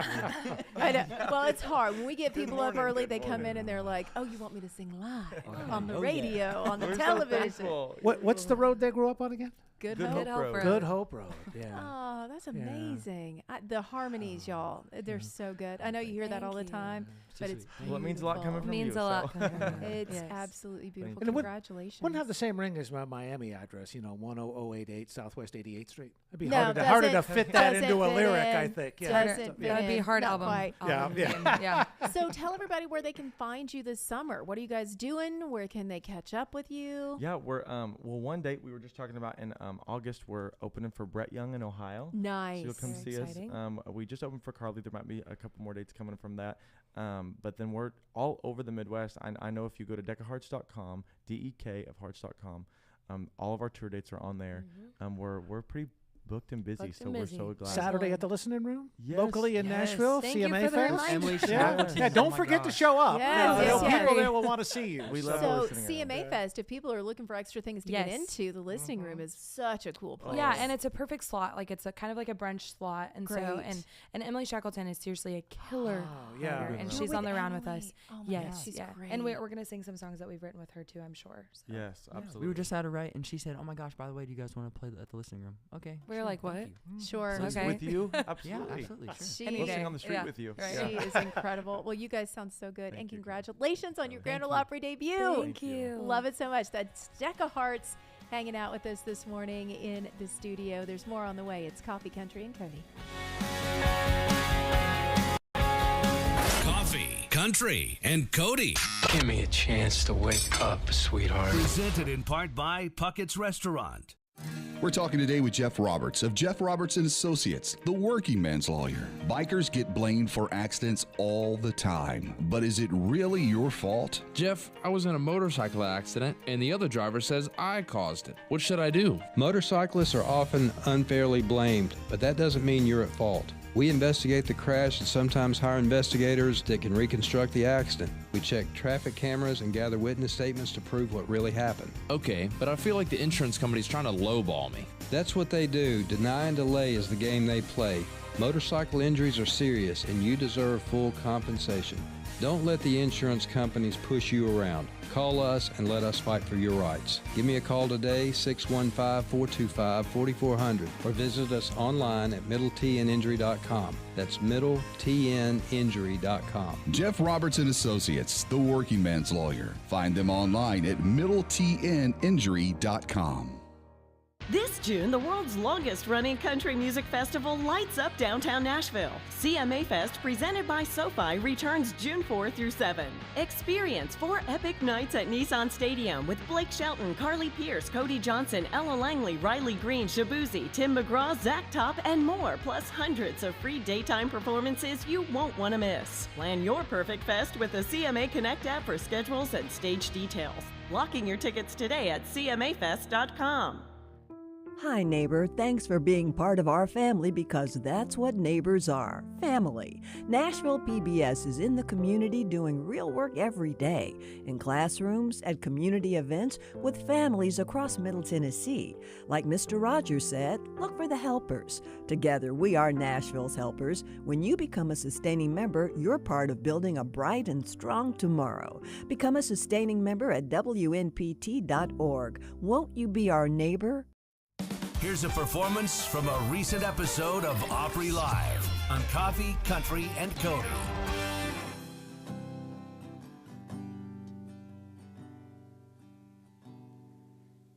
I know. Well, it's hard. When we get people up early, they come in and they're like, oh, you want me to sing live on the radio, on the television. What's the road they grew up on again? Good Hope Road. Good Hope Road. Yeah. Oh, that's amazing. The harmonies, y'all, they're so good. I know you hear that all the time, but it's beautiful. Well, it means a lot coming from you. Means a lot coming from you. It's absolutely beautiful. And Congratulations. Wouldn't have the same ring as my Miami address, 10088 Southwest 88th Street. It'd be No, harder to fit that into a lyric, I think. Yeah. Doesn't That would be a hard album. Yeah. So tell everybody where they can find you this summer. What are you guys doing? Where can they catch up with you? Yeah, we're well, one date we were just talking about in August, we're opening for Brett Young in Ohio. Nice. So you'll come Very see exciting. us. We just opened for Carly. There might be a couple more dates coming from that. But then we're all over the Midwest. I know if you go to deckofhearts.com, DEK of hearts.com, all of our tour dates are on there. We're pretty booked and busy, so we're so glad. Saturday at the Listening Room, Yes. locally in Nashville, Thank CMA you for the Fest. reminder. Emily Yeah, Shackleton. don't forget to show up. Yes. People there will want to see you. We love So listening CMA around. Fest, if people are looking for extra things to get Yes. into, the listening room is such a cool place. Yeah, and it's a perfect slot. Like it's a kind of like a brunch slot, and Great. so and Emily Shackleton is seriously a killer yeah. writer, and You're she's with on the round with Emily. us. Oh my Yes, gosh, she's yeah, great. and we're gonna sing some songs that we've written with her too, I'm sure. So. Yes, absolutely. We were just at her right, and she said, "Oh my gosh, by the way, do you guys want to play at the listening room?" Okay, We're were like, what? Sure. So with you? Absolutely. absolutely, sure. She We'll sing on the street with you. Right. Yeah. She is incredible. Well, you guys sound so good. And congratulations on your Grand Ole Opry debut. Thank you. Love it so much. That's Decca Hearts hanging out with us this morning in the studio. There's more on the way. It's Coffee Country and Cody. Coffee, Country, and Cody. Give me a chance to wake up, sweetheart. Presented in part by Puckett's Restaurant. We're talking today with Jeff Roberts of Jeff Roberts & Associates, the working man's lawyer. Bikers get blamed for accidents all the time, but is it really your fault? Jeff, I was in a motorcycle accident, and the other driver says I caused it. What should I do? Motorcyclists are often unfairly blamed, but that doesn't mean you're at fault. We investigate the crash and sometimes hire investigators that can reconstruct the accident. We check traffic cameras and gather witness statements to prove what really happened. Okay, but I feel like the insurance company's trying to lowball me. That's what they do. Deny and delay is the game they play. Motorcycle injuries are serious, and you deserve full compensation. Don't let the insurance companies push you around. Call us and let us fight for your rights. Give me a call today, 615-425-4400, or visit us online at middletninjury.com. That's middletninjury.com. Jeff Roberts & Associates, the working man's lawyer. Find them online at middletninjury.com. This June, the world's longest-running country music festival lights up downtown Nashville. CMA Fest, presented by SoFi, returns June 4 through 7. Experience 4 epic nights at Nissan Stadium with Blake Shelton, Carly Pierce, Cody Johnson, Ella Langley, Riley Green, Shabuzi, Tim McGraw, Zach Top, and more, plus hundreds of free daytime performances you won't want to miss. Plan your perfect fest with the CMA Connect app for schedules and stage details. Locking your tickets today at cmafest.com. Hi, neighbor. Thanks for being part of our family, because that's what neighbors are, family. Nashville PBS is in the community doing real work every day, in classrooms, at community events, with families across Middle Tennessee. Like Mr. Rogers said, look for the helpers. Together, we are Nashville's helpers. When you become a sustaining member, you're part of building a bright and strong tomorrow. Become a sustaining member at WNPT.org. Won't you be our neighbor? Here's a performance from a recent episode of Opry Live on Coffee, Country, and Cody.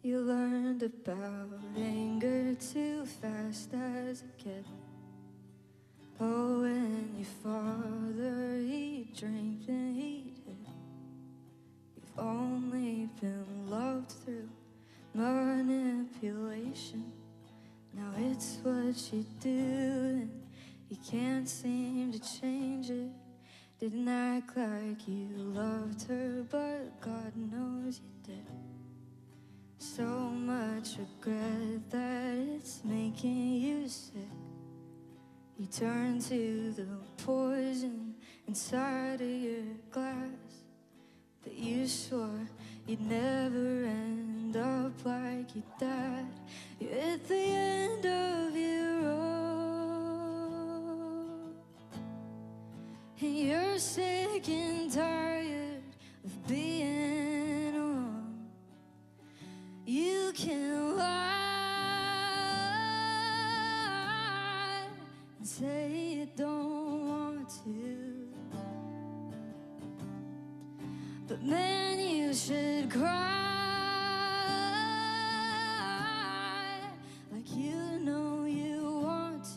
You learned about anger too fast as a kid. Oh, and your father, he drank and he did. You've only been loved through manipulation. Now it's what you do, and you can't seem to change it. Didn't act like you loved her, but God knows you did. So much regret that it's making you sick. You turn to the poison inside of your glass, but you swore you'd never end up like your dad. You're at the end of your rope, and you're sick and tired of being alone. You can lie and say you don't want to, but man, you should cry like you know you want to.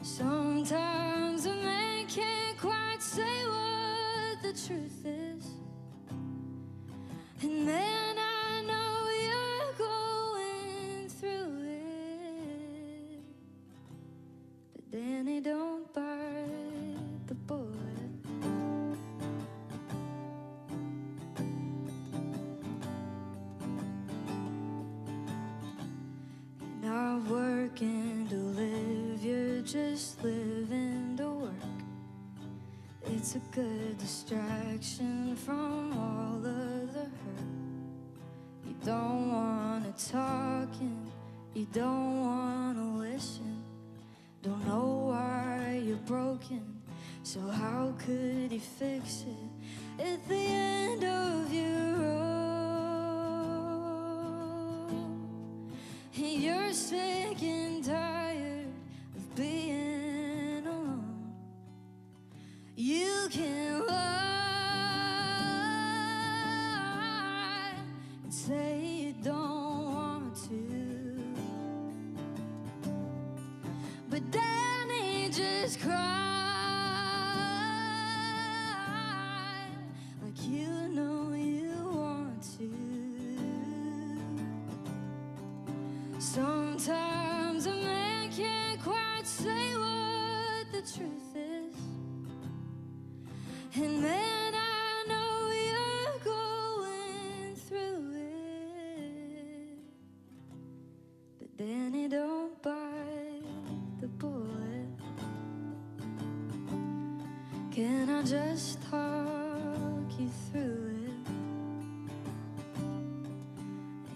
Sometimes a man can't quite say what the truth is, and man, I know you're going through it, but Danny, don't bite the bullet. Not working to live, you're just living to work. It's a good distraction from all of the hurt. You don't wanna talk and you don't wanna listen. Don't know why you're broken, so how could you fix it? At the end of your rope, You're sick and tired of being alone. You can lie and say you don't want to, but then he just cry like you know you want to. Sometimes a man can't quite say what the truth is, and then I know you're going through it, but then he don't bite the bullet. Can I just talk you through it?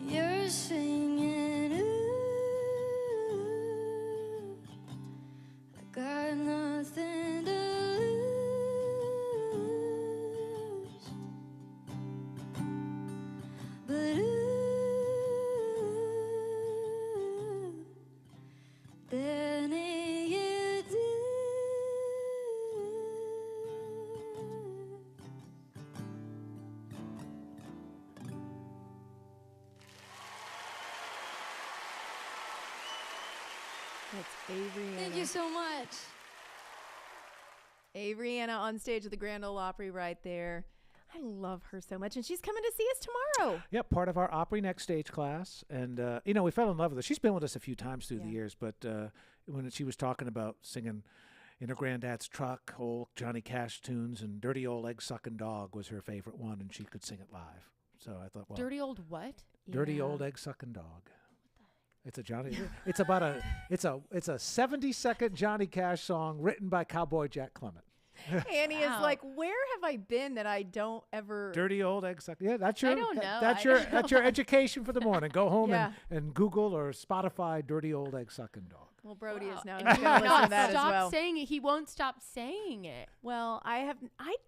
You're singing, ooh, I got nothing to lose, but ooh, then you do. That's Avery. Thank you so much. Averyana on stage at the Grand Ole Opry right there. I love her so much, and she's coming to see us tomorrow. Yep, part of our Opry Next Stage class. And, we fell in love with her. She's been with us a few times through the years, but when she was talking about singing in her granddad's truck, old Johnny Cash tunes, and Dirty Old Egg-Sucking Dog was her favorite one, and she could sing it live. So I thought, well. Dirty old what? Dirty Old Egg-Sucking Dog. It's a Johnny. It's about a 70-second Johnny Cash song written by Cowboy Jack Clement. Annie is like, where have I been that I don't ever? Dirty old egg sucker. Yeah, that's your. I don't know. That's your education for the morning. Go home and Google or Spotify "Dirty Old Egg Sucking Dog." Well, Brody is now. He He's gonna listen to that as well. saying it. He won't stop saying it. Well, I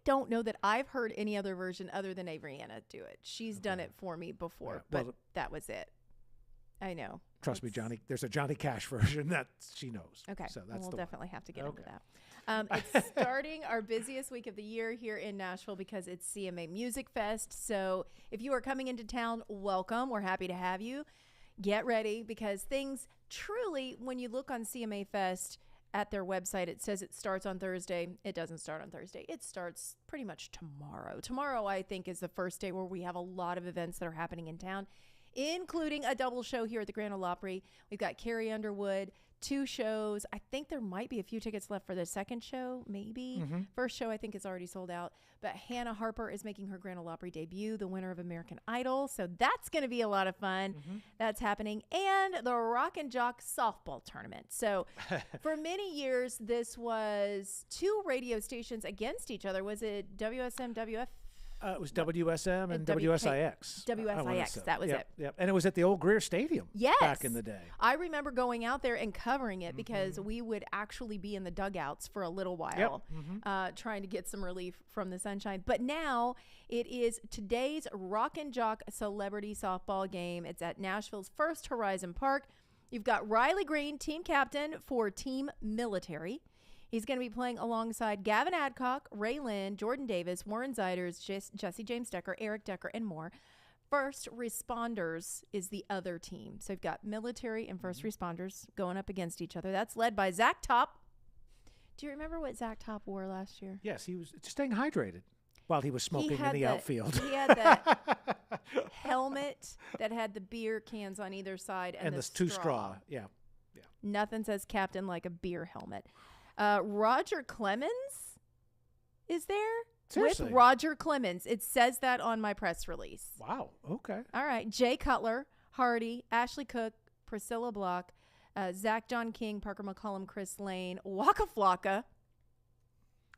don't know that I've heard any other version other than Averyana do it. She's done it for me before, but that was it. I know. Trust me, Johnny. There's a Johnny Cash version that she knows. Okay, so that's we'll the definitely have to get into Okay. that. It's starting our busiest week of the year here in Nashville because it's CMA Music Fest. So if you are coming into town, welcome. We're happy to have you. Get ready because things truly, when you look on CMA Fest at their website, it says it starts on Thursday. It doesn't start on Thursday. It starts pretty much tomorrow. Tomorrow, I think, is the first day where we have a lot of events that are happening in town, including a double show here at the Grand Ole Opry. We've got Carrie Underwood, 2 shows. I think there might be a few tickets left for the second show, maybe. First show, I think, is already sold out. But Hannah Harper is making her Grand Ole Opry debut, the winner of American Idol. So that's going to be a lot of fun. That's happening. And the Rock and Jock softball tournament. So for many years, this was 2 radio stations against each other. Was it WSM, WF? It was WSM and WSIX. WSIX, that was it. Yep, and it was at the old Greer Stadium back in the day. I remember going out there and covering it because we would actually be in the dugouts for a little while trying to get some relief from the sunshine. But now it is today's Rock and Jock celebrity softball game. It's at Nashville's First Horizon Park. You've got Riley Green, team captain for Team Military. He's going to be playing alongside Gavin Adcock, Ray Lynn, Jordan Davis, Warren Zeiders, Jesse James Decker, Eric Decker, and more. First Responders is the other team. So you've got military and first responders going up against each other. That's led by Zach Top. Do you remember what Zach Top wore last year? Yes, he was just staying hydrated while he was smoking in the outfield. He had that helmet that had the beer cans on either side and the 2 straw. Yeah. Nothing says captain like a beer helmet. Roger Clemens is there. Seriously? With Roger Clemens. It says that on my press release. Wow. Okay. All right. Jay Cutler, Hardy, Ashley Cook, Priscilla Block, Zach John King, Parker McCollum, Chris Lane, Waka Flocka.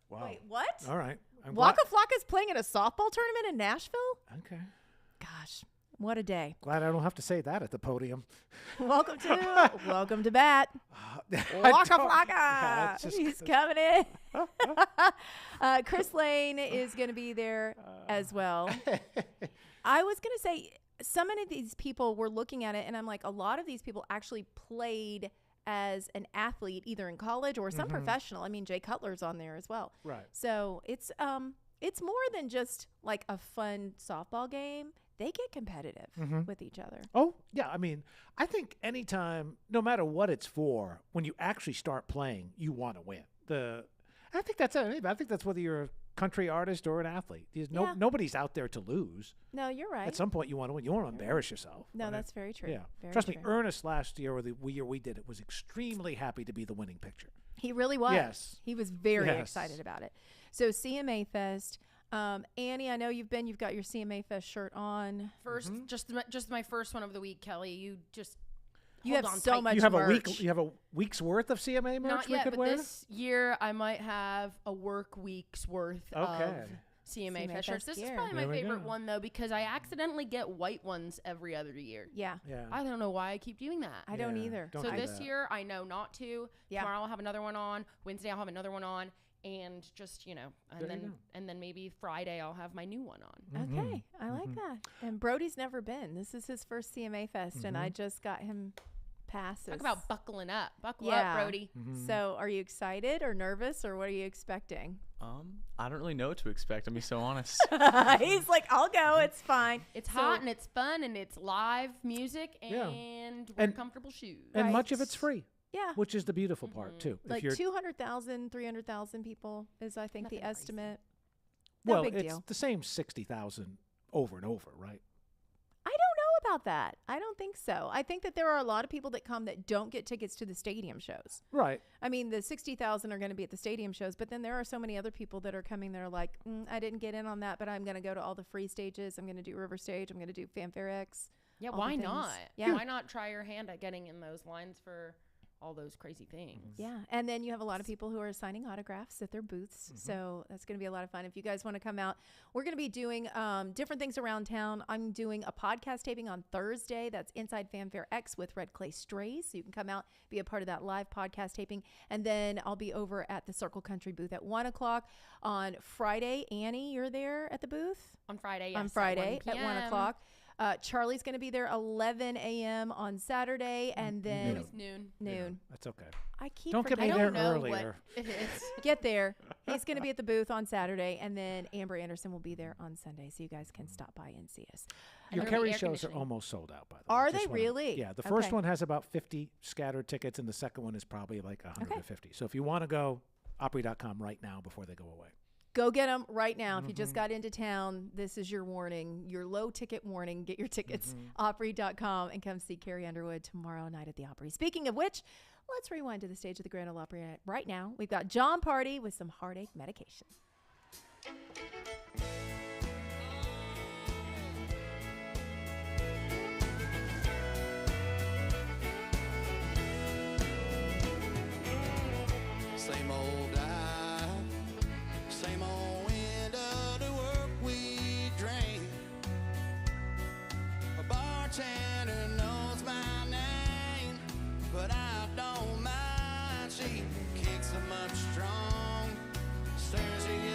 Wow. Wait, what? All right. Waka Flocka's playing at a softball tournament in Nashville? Okay. Gosh, what a day. Glad I don't have to say that at the podium. Welcome to bat. Waka Flocka. He's coming in. Chris Lane is going to be there as well. I was going to say, some of these people were looking at it, and I'm like, a lot of these people actually played as an athlete, either in college or some professional. I mean, Jay Cutler's on there as well. Right. So it's more than just like a fun softball game. They get competitive with each other. Oh, yeah. I mean, I think anytime, no matter what it's for, when you actually start playing, you want to win. I think that's whether you're a country artist or an athlete. Nobody's out there to lose. No, you're right. At some point, you want to win. You want to embarrass yourself. No, right? that's very true. Yeah. Very Trust me, true. Ernest last year, or the year we did it, was extremely happy to be the winning picture. He really was. Yes. He was very excited about it. So CMA Fest. Annie, I know you've got your CMA Fest shirt on. First, just my first one of the week, Kelly. You have hold on so tight. much You have merch. You have a week's worth of CMA merch Not we yet, could but wear? this year I might have a work week's worth of CMA Fest shirts. This is probably my favorite one, though, because I accidentally get white ones every other year. Yeah. I don't know why I keep doing that. I don't either. So this year I know not to. Yeah. Tomorrow I'll have another one on. Wednesday I'll have another one on. And just, and then maybe Friday I'll have my new one on. Okay. I like that. And Brody's never been. This is his first CMA Fest, and I just got him passes. Talk about buckling up. Buckle up, Brody. So are you excited or nervous, or what are you expecting? I don't really know what to expect. I'll be so honest. He's like, I'll go. It's fine. It's hot and it's fun and it's live music and wear comfortable shoes. And much of it's free. Yeah. Which is the beautiful part, too. Like 200,000, 300,000 people is, I think, the estimate. Well, big it's deal. the same 60,000 over and over, right? I don't know about that. I don't think so. I think that there are a lot of people that come that don't get tickets to the stadium shows. Right. I mean, the 60,000 are going to be at the stadium shows, but then there are so many other people that are coming that are like, I didn't get in on that, but I'm going to go to all the free stages. I'm going to do River Stage. I'm going to do Fanfare X. Yeah, all why the not? things. Yeah. Why not try your hand at getting in those lines for all those crazy things? Yeah. And then you have a lot of people who are signing autographs at their booths. So that's going to be a lot of fun. If you guys want to come out, we're going to be doing different things around town. I'm doing a podcast taping on Thursday. That's Inside Fanfare X with Red Clay Strays. So you can come out, be a part of that live podcast taping. And then I'll be over at the Circle Country booth at 1 o'clock on Friday. Annie, you're there at the booth? On Friday, yes. On Friday at 1 at 1 o'clock. Charlie's going to be there 11 a.m. on Saturday, and then noon. Yeah, that's okay. I keep Don't get me there earlier. It is. Get there. He's going to be at the booth on Saturday, and then Amber Anderson will be there on Sunday, so you guys can stop by and see us. Your Kerry shows are almost sold out, by the way. Are they really? Yeah. The first one has about 50 scattered tickets, and the second one is probably like 150. So if you want to go, Opry.com right now before they go away. Go get them right now. If you just got into town, this is your warning, your low ticket warning. Get your tickets, Opry.com, and come see Carrie Underwood tomorrow night at the Opry. Speaking of which, let's rewind to the stage of the Grand Ole Opry right now. We've got John Party with some heartache medication. Same old guy, same old end of the work we drank. A bartender knows my name, but I don't mind. She kicks him up strong, stirs you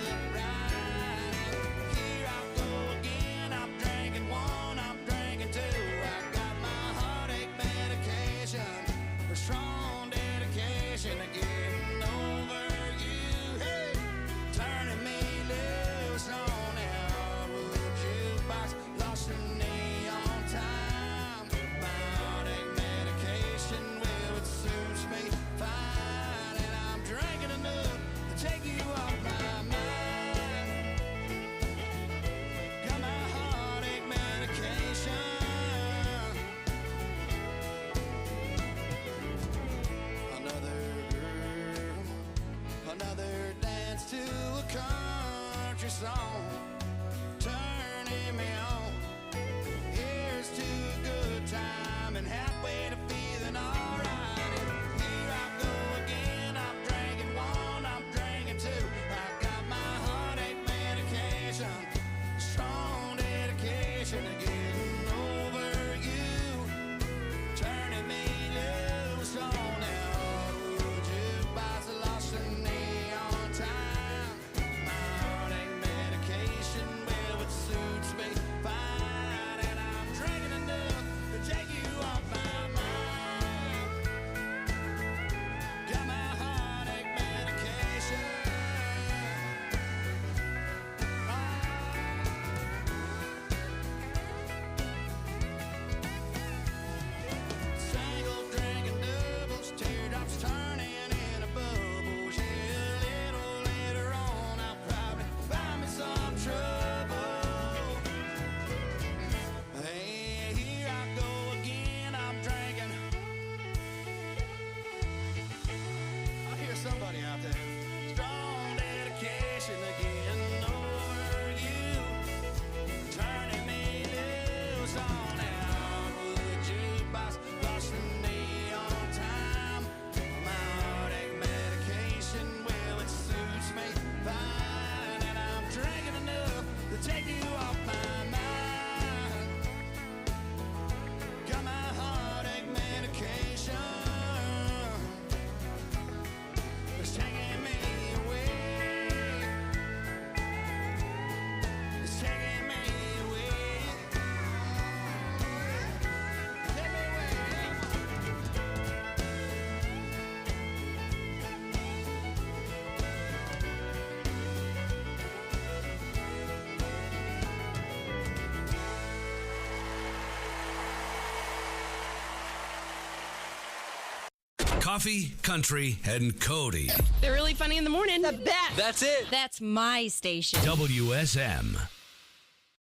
Coffee, Country, and Cody. They're really funny in the morning. The best. That's it. That's my station. WSM.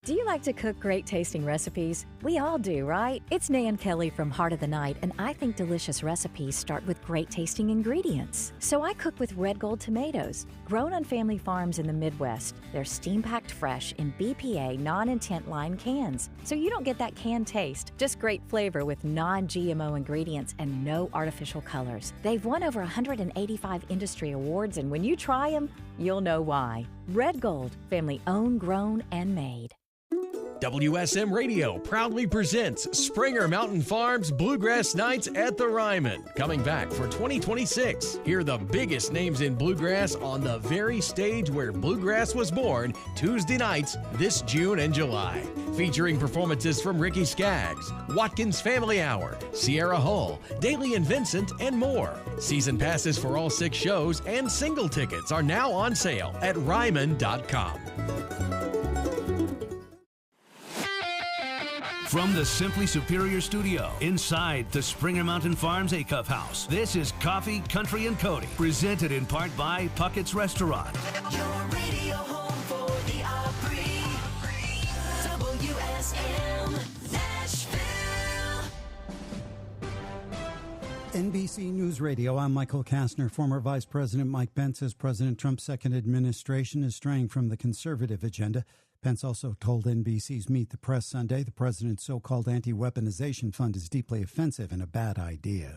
Do you like to cook great tasting recipes? We all do, right? It's Nan Kelly from Heart of the Night, and I think delicious recipes start with great tasting ingredients. So I cook with Red Gold tomatoes, grown on family farms in the Midwest. They're steam-packed fresh in BPA non-intent line cans, so you don't get that canned taste, just great flavor with non-GMO ingredients and no artificial colors. They've won over 185 industry awards, and when you try them, you'll know why. Red Gold, family owned, grown, and made. WSM Radio proudly presents Springer Mountain Farms Bluegrass Nights at the Ryman, coming back for 2026. Hear the biggest names in bluegrass on the very stage where bluegrass was born, Tuesday nights this June and July. Featuring performances from Ricky Skaggs, Watkins Family Hour, Sierra Hull, Daly and Vincent, and more. Season passes for all 6 shows and single tickets are now on sale at Ryman.com. From the Simply Superior Studio inside the Springer Mountain Farms Acuff House, this is Coffee, Country, and Cody, presented in part by Puckett's Restaurant. Your radio home for the Opry. WSM Nashville. NBC News Radio, I'm Michael Kastner. Former Vice President Mike Pence says President Trump's second administration is straying from the conservative agenda. Pence also told NBC's Meet the Press Sunday the president's so-called anti-weaponization fund is deeply offensive and a bad idea.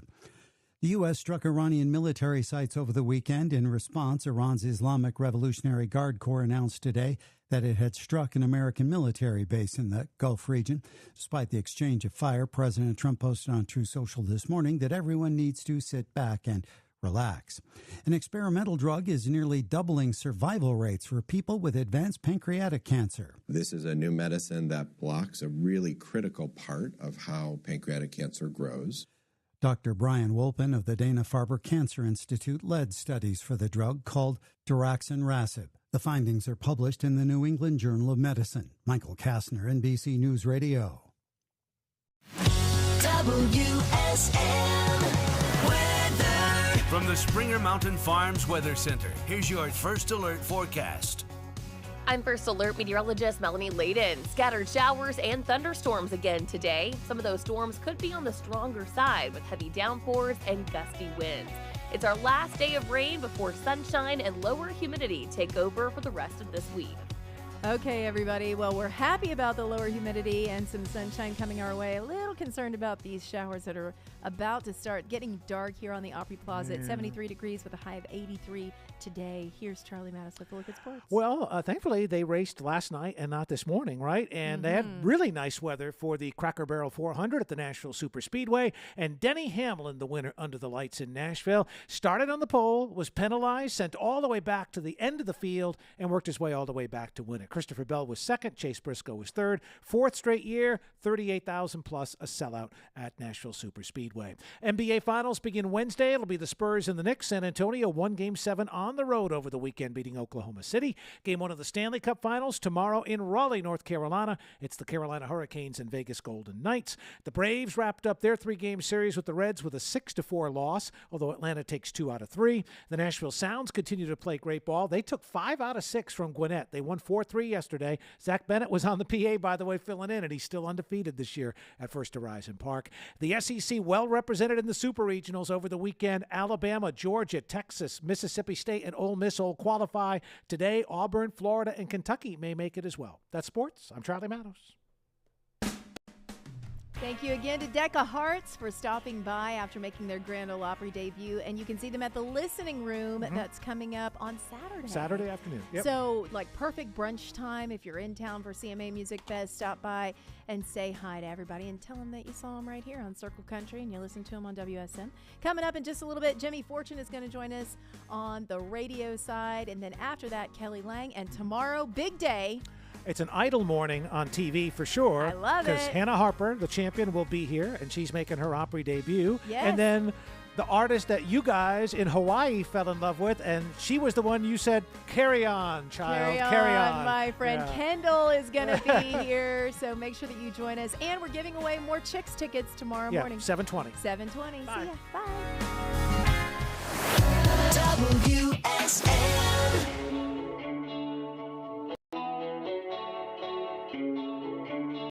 The U.S. struck Iranian military sites over the weekend. In response, Iran's Islamic Revolutionary Guard Corps announced today that it had struck an American military base in the Gulf region. Despite the exchange of fire, President Trump posted on Truth Social this morning that everyone needs to sit back and relax. An experimental drug is nearly doubling survival rates for people with advanced pancreatic cancer. This is a new medicine that blocks a really critical part of how pancreatic cancer grows. Dr. Brian Wolpin of the Dana-Farber Cancer Institute led studies for the drug called daraxonrasib. The findings are published in the New England Journal of Medicine. Michael Kastner, NBC News Radio. WSM. From the Springer Mountain Farms Weather Center, here's your First Alert forecast. I'm First Alert meteorologist Melanie Layden. Scattered showers and thunderstorms again today. Some of those storms could be on the stronger side with heavy downpours and gusty winds. It's our last day of rain before sunshine and lower humidity take over for the rest of this week. Okay, everybody. Well, we're happy about the lower humidity and some sunshine coming our way. A little concerned about these showers that are about to start getting dark here on the Opry Plaza at 73 degrees with a high of 83 today. Here's Charlie Mattis with a look at sports. Well, thankfully, they raced last night and not this morning, right? And they had really nice weather for the Cracker Barrel 400 at the Nashville Superspeedway. And Denny Hamlin, the winner under the lights in Nashville, started on the pole, was penalized, sent all the way back to the end of the field, and worked his way all the way back to win it. Christopher Bell was second. Chase Briscoe was third. Fourth straight year, 38,000 plus a sellout at Nashville Superspeedway. NBA Finals begin Wednesday. It'll be the Spurs and the Knicks. San Antonio won Game 7 on the road over the weekend, beating Oklahoma City. Game 1 of the Stanley Cup Finals tomorrow in Raleigh, North Carolina. It's the Carolina Hurricanes and Vegas Golden Knights. The Braves wrapped up their 3-game series with the Reds with a 6-4 loss, although Atlanta takes 2 out of 3. The Nashville Sounds continue to play great ball. They took 5 out of 6 from Gwinnett. They won 4-3 yesterday. Zach Bennett was on the PA, by the way, filling in, and he's still undefeated this year at First Horizon Park. The SEC well represented in the Super Regionals over the weekend. Alabama, Georgia, Texas, Mississippi State, and Ole Miss all qualify. Today, Auburn, Florida, and Kentucky may make it as well. That's sports. I'm Charlie Manos. Thank you again to Decca Hearts for stopping by after making their Grand Ole Opry debut. And you can see them at the Listening Room that's coming up on Saturday. Saturday afternoon. Yep. So, like, perfect brunch time. If you're in town for CMA Music Fest, stop by and say hi to everybody and tell them that you saw them right here on Circle Country and you listen to them on WSM. Coming up in just a little bit, Jimmy Fortune is going to join us on the radio side. And then after that, Kelly Lang. And tomorrow, big day. It's an Idol morning on TV for sure. I love it. Because Hannah Harper, the champion, will be here, and she's making her Opry debut. Yes. And then the artist that you guys in Hawaii fell in love with, and she was the one you said, carry on, child, carry on. My friend Yeah. Kendall is going to be here, so make sure that you join us. And we're giving away more Chicks tickets tomorrow morning. 7:20. 7:20. Bye. See ya. Bye. WSM.